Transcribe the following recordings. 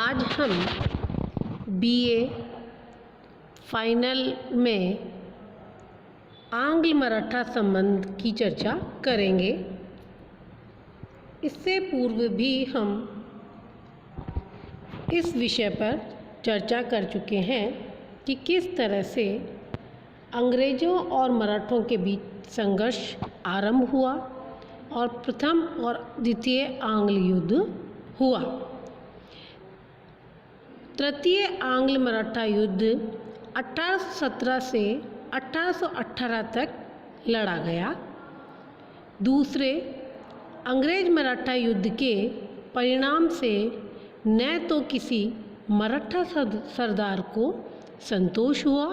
आज हम BA final में आंग्ल मराठा संबंध की चर्चा करेंगे। इससे पूर्व भी हम इस विषय पर चर्चा कर चुके हैं कि किस तरह से अंग्रेज़ों और मराठों के बीच संघर्ष आरंभ हुआ और प्रथम और द्वितीय आंग्ल युद्ध हुआ। तृतीय आंग्ल मराठा युद्ध 1817 से 1818 तक लड़ा गया। दूसरे अंग्रेज मराठा युद्ध के परिणाम से न तो किसी मराठा सरदार को संतोष हुआ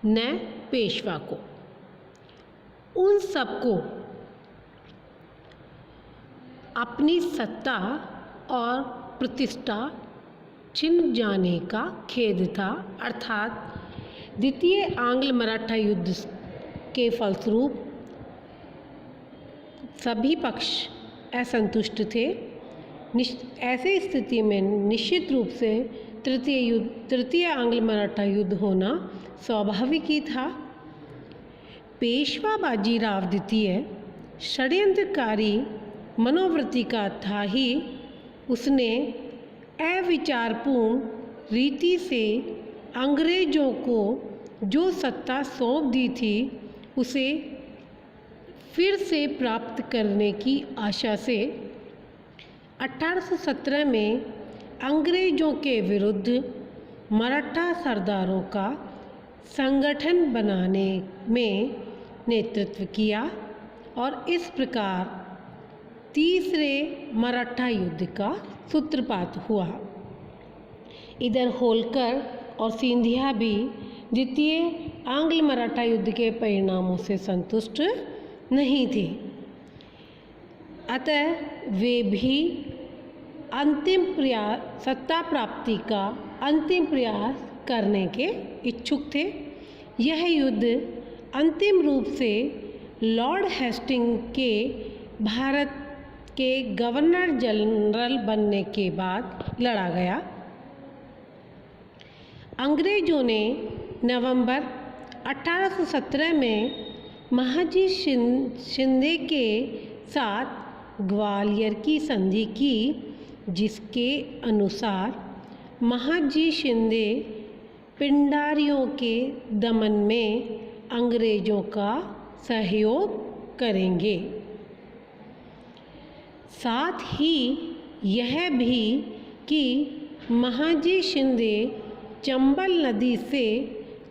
न पेशवा को। उन सबको अपनी सत्ता और प्रतिष्ठा छिन जाने का खेद था, अर्थात द्वितीय आंग्ल मराठा युद्ध के फलस्वरूप सभी पक्ष असंतुष्ट थे। ऐसी स्थिति में निश्चित रूप से तृतीय आंग्ल मराठा युद्ध होना स्वाभाविक ही था। पेशवा बाजीराव द्वितीय षड्यंत्रकारी मनोवृत्ति का था ही। उसने अविचारपूर्ण रीति से अंग्रेज़ों को जो सत्ता सौंप दी थी उसे फिर से प्राप्त करने की आशा से 1817 में अंग्रेज़ों के विरुद्ध मराठा सरदारों का संगठन बनाने में नेतृत्व किया और इस प्रकार तीसरे मराठा युद्ध का सूत्रपात हुआ। इधर होलकर और सिंधिया भी द्वितीय आंग्ल मराठा युद्ध के परिणामों से संतुष्ट नहीं थे, अतः वे भी सत्ता प्राप्ति का अंतिम प्रयास करने के इच्छुक थे। यह युद्ध अंतिम रूप से लॉर्ड हेस्टिंग के भारत के गवर्नर जनरल बनने के बाद लड़ा गया। अंग्रेज़ों ने नवंबर 1817 में महाजी शिंदे के साथ ग्वालियर की संधि की, जिसके अनुसार महाजी शिंदे पिंडारियों के दमन में अंग्रेज़ों का सहयोग करेंगे। साथ ही यह भी कि महाजी शिंदे चंबल नदी से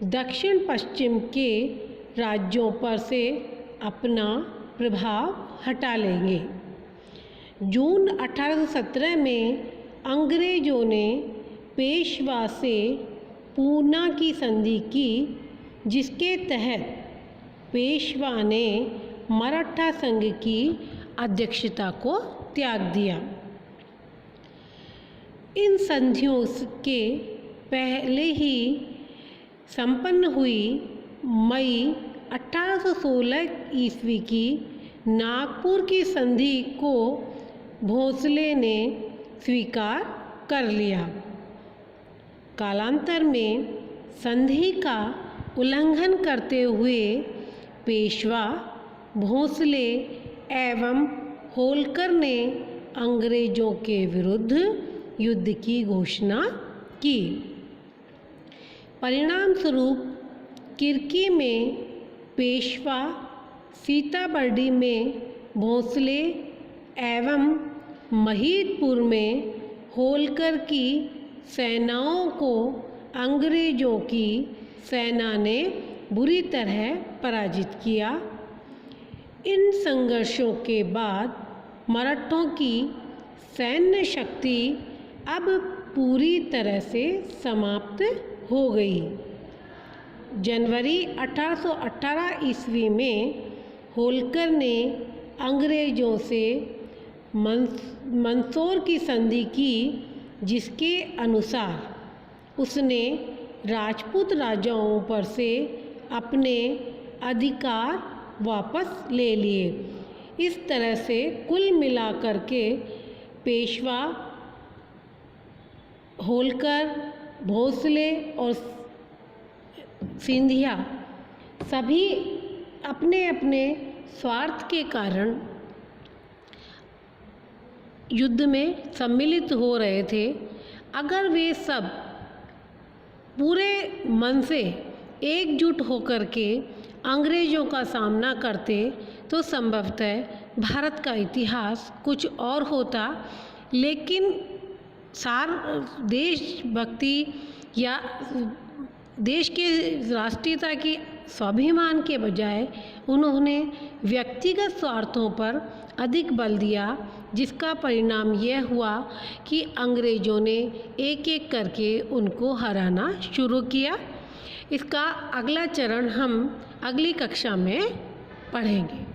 दक्षिण पश्चिम के राज्यों पर से अपना प्रभाव हटा लेंगे। जून 1817 में अंग्रेज़ों ने पेशवा से पूना की संधि की, जिसके तहत पेशवा ने मराठा संघ की अध्यक्षता को त्याग दिया। इन संधियों के पहले ही संपन्न हुई मई 1816 ईस्वी की नागपुर की संधि को भोंसले ने स्वीकार कर लिया। कालांतर में संधि का उल्लंघन करते हुए पेशवा, भोंसले एवं होलकर ने अंग्रेज़ों के विरुद्ध युद्ध की घोषणा की। परिणाम स्वरूप किरकी में पेशवा, सीताबर्डी में भोंसले एवं महिदपुर में होलकर की सेनाओं को अंग्रेज़ों की सेना ने बुरी तरह पराजित किया। इन संघर्षों के बाद मराठों की सैन्य शक्ति अब पूरी तरह से समाप्त हो गई। जनवरी 1818 ईस्वी में होलकर ने अंग्रेज़ों से मंदसौर की संधि की, जिसके अनुसार उसने राजपूत राजाओं पर से अपने अधिकार वापस ले लिए। इस तरह से कुल मिलाकर के पेशवा होलकर, भोसले और सिंधिया सभी अपने अपने स्वार्थ के कारण युद्ध में सम्मिलित हो रहे थे। अगर वे सब पूरे मन से एकजुट होकर के अंग्रेज़ों का सामना करते तो संभवतः भारत का इतिहास कुछ और होता, लेकिन देशभक्ति या देश के राष्ट्रीयता की स्वाभिमान के बजाय उन्होंने व्यक्तिगत स्वार्थों पर अधिक बल दिया, जिसका परिणाम यह हुआ कि अंग्रेज़ों ने एक एक करके उनको हराना शुरू किया। इसका अगला चरण हम अगली कक्षा में पढ़ेंगे।